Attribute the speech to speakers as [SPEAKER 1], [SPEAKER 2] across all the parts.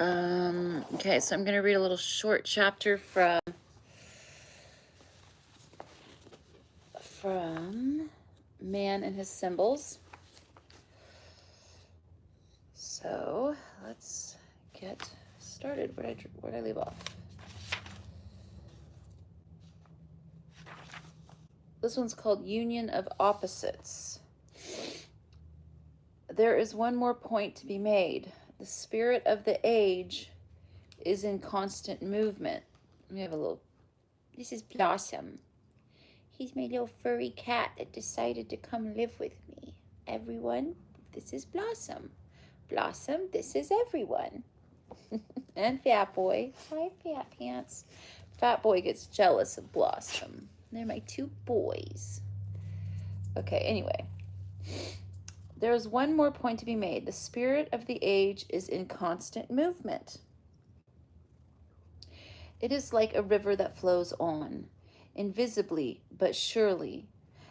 [SPEAKER 1] Okay, so I'm going to read a little short chapter from Man and His Symbols. So let's get started. Where'd I leave off? This one's called Union of Opposites. There is one more point to be made. The spirit of the age is in constant movement. We have a little. This is Blossom. He's my little furry cat that decided to come live with me. Everyone, this is Blossom. Blossom, this is everyone. And Fat Boy. Hi, Fat Pants. Fat Boy gets jealous of Blossom. They're my two boys. Okay, anyway. There is one more point to be made. The spirit of the age is in constant movement. It is like a river that flows on, invisibly but surely,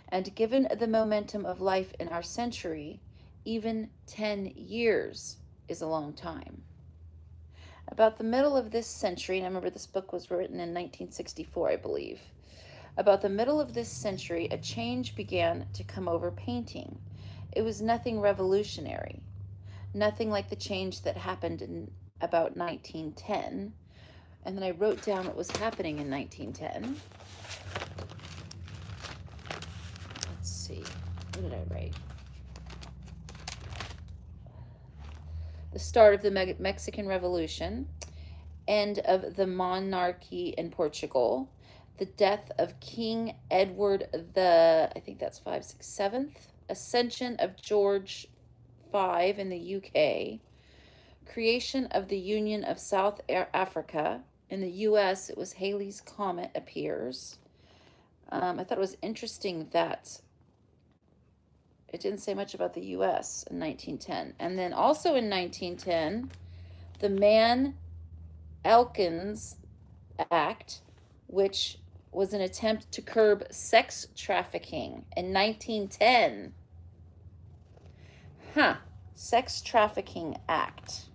[SPEAKER 1] and given the momentum of life in our century, even 10 years is a long time. About the middle of this century, and I remember this book was written in 1964, I believe. About the middle of this century, a change began to come over painting. It was nothing revolutionary, nothing like the change that happened in about 1910. And then I wrote down what was happening in 1910. Let's see, what did I write? The start of the Mexican Revolution, end of the monarchy in Portugal, the death of King Edward I think that's 7th, ascension of George V in the UK, creation of the Union of South Africa. In the US, it was Halley's Comet appears. I thought it was interesting that it didn't say much about the US in 1910. And then also in 1910, the Mann-Elkins Act, which was an attempt to curb sex trafficking in 1910. Sex Trafficking Act.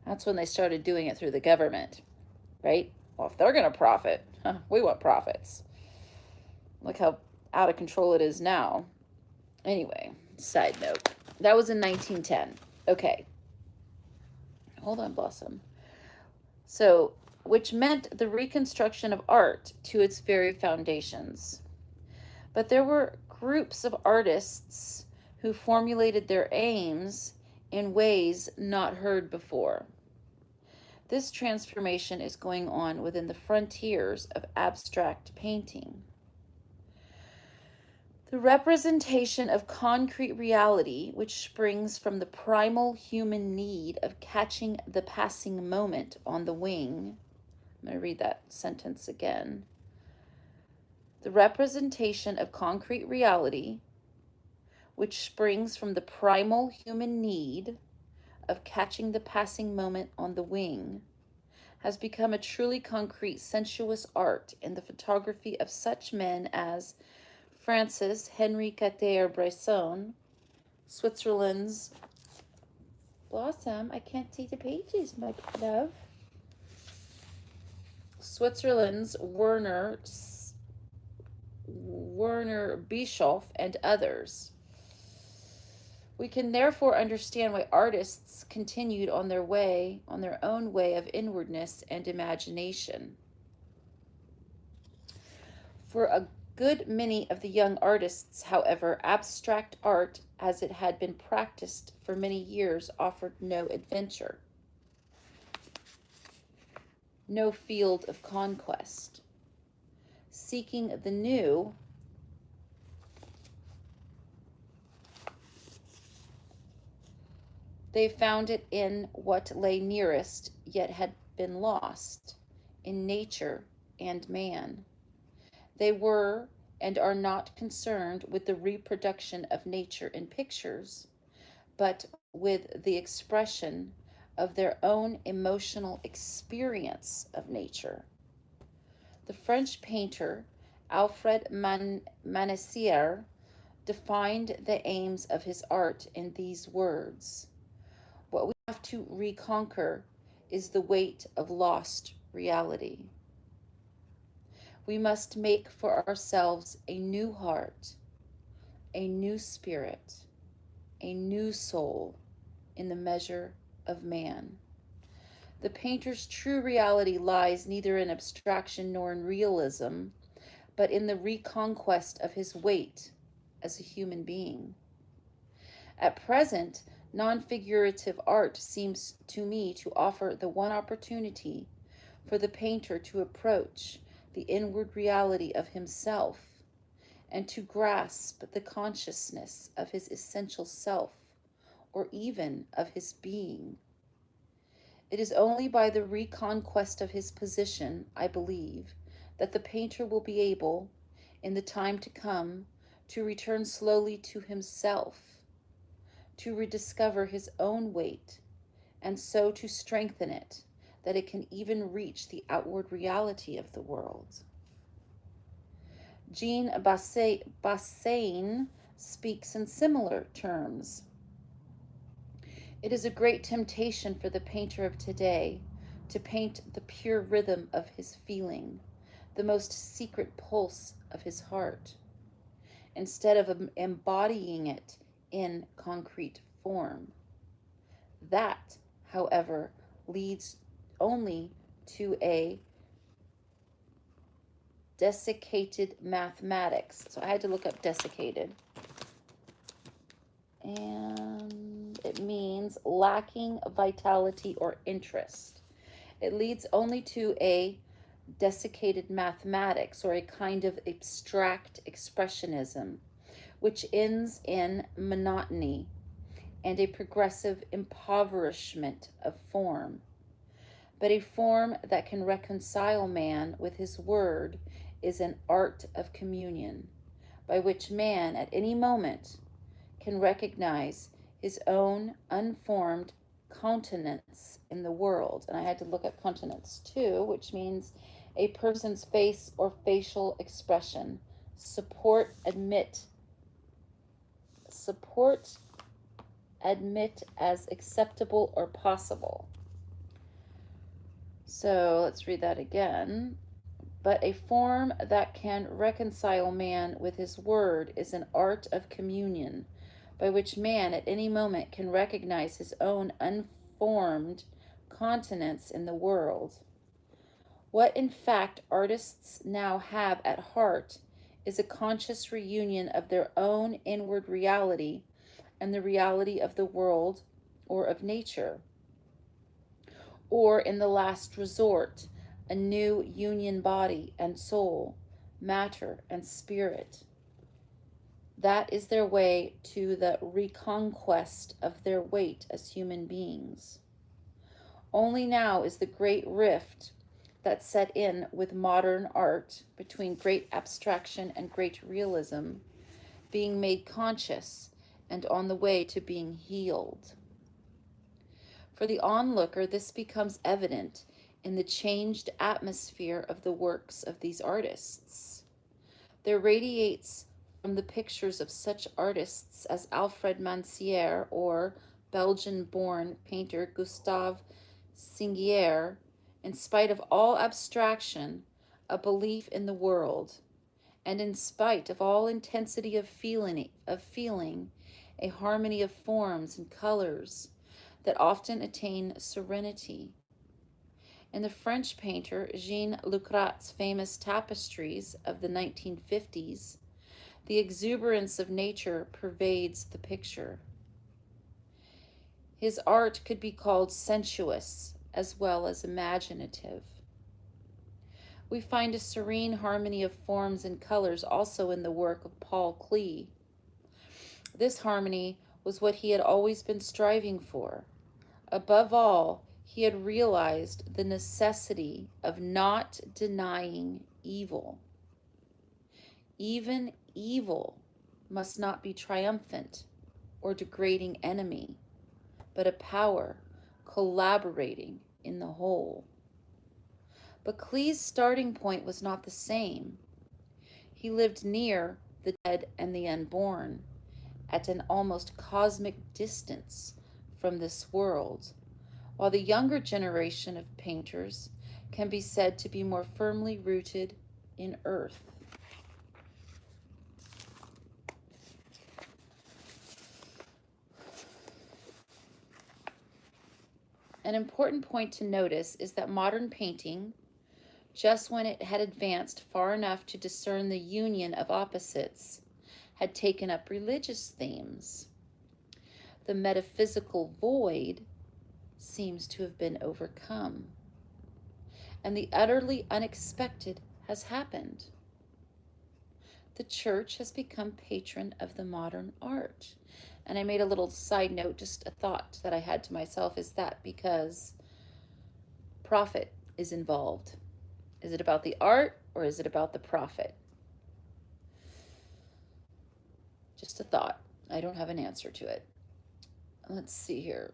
[SPEAKER 1] That's when they started doing it through the government, right? Well, if they're going to profit, we want profits. Look how out of control it is now. Anyway, side note. That was in 1910. Okay. Hold on, Blossom. So, which meant the reconstruction of art to its very foundations. But there were groups of artists who formulated their aims in ways not heard before. This transformation is going on within the frontiers of abstract painting. The representation of concrete reality, which springs from the primal human need of catching the passing moment on the wing. I'm going to read that sentence again. The representation of concrete reality, which springs from the primal human need of catching the passing moment on the wing, has become a truly concrete, sensuous art in the photography of such men as Francis Henri Cartier-Bresson, Switzerland's Blossom. I can't see the pages, my love. Switzerland's Werner Bischoff, and others. We can therefore understand why artists continued on their own way of inwardness and imagination. For a good many of the young artists, however, abstract art, as it had been practiced for many years, offered no adventure, no field of conquest. Seeking the new, they found it in what lay nearest, yet had been lost, in nature and man. They were and are not concerned with the reproduction of nature in pictures, but with the expression of their own emotional experience of nature. The French painter Alfred Manassier defined the aims of his art in these words: what we have to reconquer is the weight of lost reality. We must make for ourselves a new heart, a new spirit, a new soul in the measure of man. The painter's true reality lies neither in abstraction nor in realism, but in the reconquest of his weight as a human being. At present, non-figurative art seems to me to offer the one opportunity for the painter to approach the inward reality of himself and to grasp the consciousness of his essential self, or even of his being. It is only by the reconquest of his position, I believe, that the painter will be able, in the time to come, to return slowly to himself, to rediscover his own weight, and so to strengthen it, that it can even reach the outward reality of the world. Jean Bassain speaks in similar terms. It is a great temptation for the painter of today to paint the pure rhythm of his feeling, the most secret pulse of his heart, instead of embodying it in concrete form. That, however, leads only to a desiccated mathematics. So I had to look up desiccated. And it means lacking vitality or interest. It leads only to a desiccated mathematics, or a kind of abstract expressionism, which ends in monotony and a progressive impoverishment of form. But a form that can reconcile man with his word is an art of communion, by which man at any moment can recognize his own unformed countenance in the world. And I had to look up countenance too, which means a person's face or facial expression. Support, admit as acceptable or possible. So let's read that again. But a form that can reconcile man with his word is an art of communion, by which man at any moment can recognize his own unformed countenance in the world. What in fact artists now have at heart is a conscious reunion of their own inward reality and the reality of the world or of nature, or in the last resort, a new union body and soul, matter and spirit. That is their way to the reconquest of their weight as human beings. Only now is the great rift that set in with modern art between great abstraction and great realism being made conscious and on the way to being healed. For the onlooker, this becomes evident in the changed atmosphere of the works of these artists. There radiates from the pictures of such artists as Alfred Mancière or Belgian-born painter Gustave Singier, in spite of all abstraction, a belief in the world, and in spite of all intensity of feeling, a harmony of forms and colors that often attain serenity. In the French painter Jean Lucrat's famous tapestries of the 1950s, the exuberance of nature pervades the picture. His art could be called sensuous as well as imaginative. We find a serene harmony of forms and colors also in the work of Paul Klee. This harmony was what he had always been striving for. Above all, he had realized the necessity of not denying evil. Even evil must not be triumphant or degrading enemy, but a power collaborating in the whole. But Klee's starting point was not the same. He lived near the dead and the unborn, at an almost cosmic distance from this world, while the younger generation of painters can be said to be more firmly rooted in earth. An important point to notice is that modern painting, just when it had advanced far enough to discern the union of opposites, had taken up religious themes. The metaphysical void seems to have been overcome, and the utterly unexpected has happened. The church has become patron of the modern art. And I made a little side note, just a thought that I had to myself, is that because profit is involved. Is it about the art or is it about the profit? Just a thought. I don't have an answer to it. Let's see here.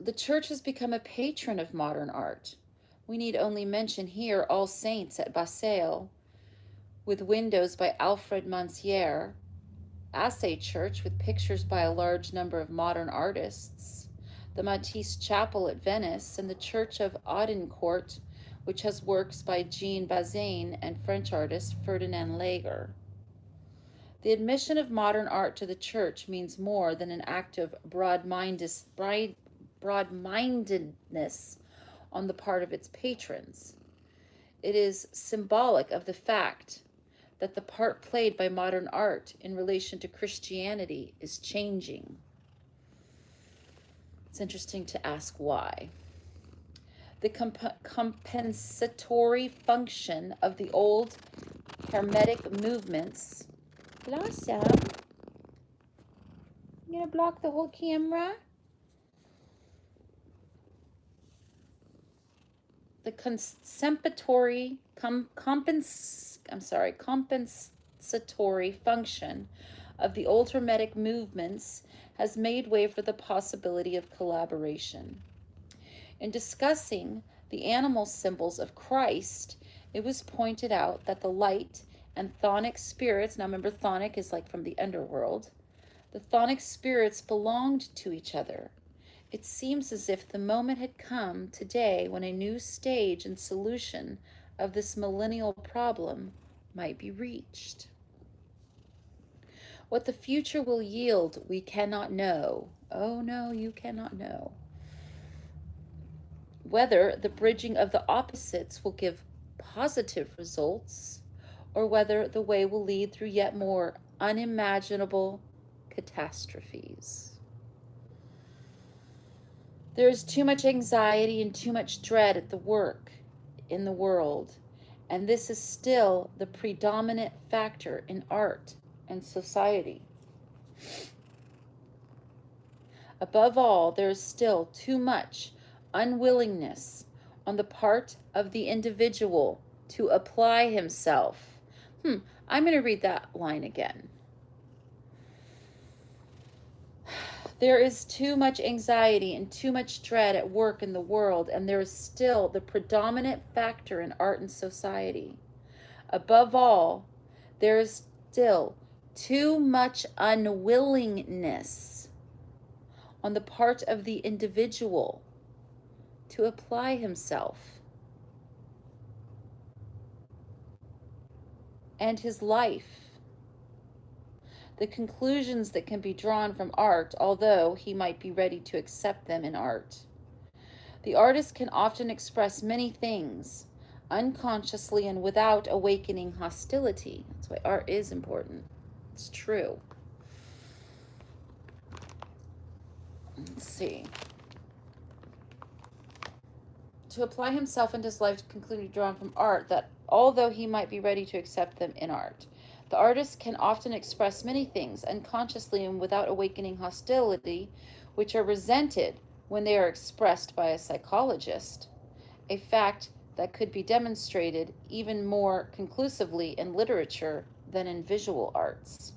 [SPEAKER 1] The church has become a patron of modern art. We need only mention here All Saints at Basel, with windows by Alfred Monsier, Assay Church with pictures by a large number of modern artists, the Matisse Chapel at Venice, and the Church of Audincourt, which has works by Jean Bazin and French artist Ferdinand Lager. The admission of modern art to the church means more than an act of broad-mindedness on the part of its patrons. It is symbolic of the fact that the part played by modern art in relation to Christianity is changing. It's interesting to ask why. The compensatory function of the old Hermetic movements. Blossom, you gonna block the whole camera? The compensatory function of the old Hermetic movements has made way for the possibility of collaboration. In discussing the animal symbols of Christ, it was pointed out that the light and chthonic spirits, now remember chthonic is like from the underworld, the chthonic spirits belonged to each other. It seems as if the moment had come today when a new stage and solution of this millennial problem might be reached. What the future will yield, we cannot know. Oh no, you cannot know. Whether the bridging of the opposites will give positive results, or whether the way will lead through yet more unimaginable catastrophes. There is too much anxiety and too much dread at the work in the world, and this is still the predominant factor in art and society. Above all, there is still too much unwillingness on the part of the individual to apply himself. I'm going to read that line again. There is too much anxiety and too much dread at work in the world, and there is still the predominant factor in art and society. Above all, there is still too much unwillingness on the part of the individual to apply himself and his life. The conclusions that can be drawn from art, although he might be ready to accept them in art. The artist can often express many things unconsciously and without awakening hostility. That's why art is important. It's true. Let's see. To apply himself and his life to conclude drawn from art, that although he might be ready to accept them in art, the artist can often express many things unconsciously and without awakening hostility, which are resented when they are expressed by a psychologist, a fact that could be demonstrated even more conclusively in literature than in visual arts.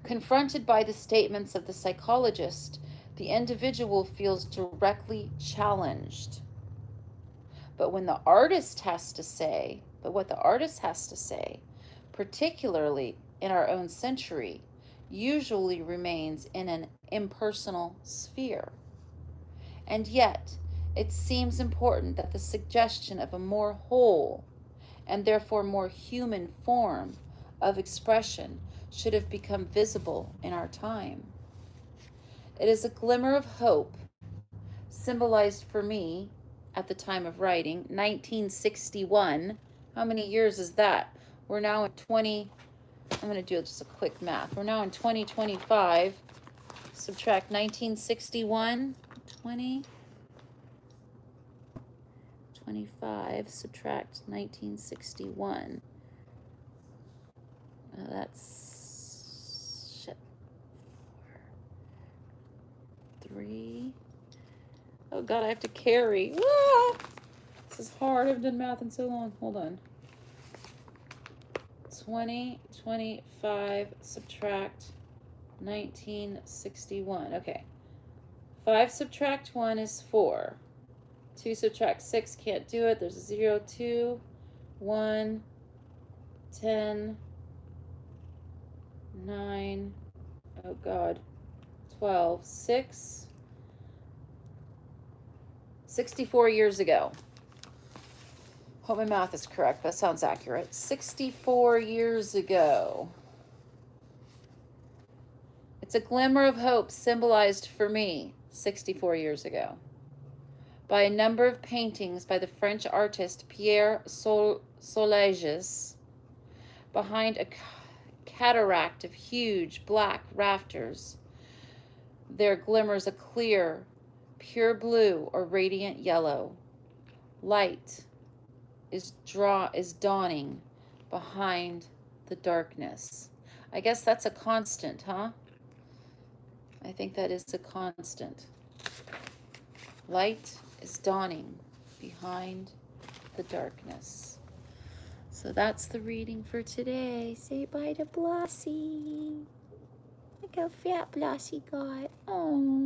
[SPEAKER 1] Confronted by the statements of the psychologist, the individual feels directly challenged. But what the artist has to say, particularly in our own century, usually remains in an impersonal sphere. And yet, it seems important that the suggestion of a more whole and therefore more human form of expression should have become visible in our time. It is a glimmer of hope, symbolized for me at the time of writing, 1961. How many years is that? We're now in I'm going to do just a quick math. We're now in 2025. Subtract 1961, 25, subtract 1961. That's, shit, 3. Oh God, I have to carry. Ah! This is hard. I haven't done math in so long. Hold on. 25, subtract 1961. Okay. 5 subtract 1 is 4. 2 subtract 6, can't do it. There's a 0, 2, 1, 10, 9, oh God, 12, 6, 64 years ago. Hope my math is correct. That sounds accurate. 64 years ago. It's a glimmer of hope symbolized for me 64 years ago by a number of paintings by the French artist Pierre Soulages behind a cataract of huge black rafters. There glimmers a clear, pure blue or radiant yellow. Light is dawning behind the darkness. I guess that's a constant, huh? I think that is a constant. Light is dawning behind the darkness. So that's the reading for today. Say bye to Blossie. Look how fat Blossie got. Oh.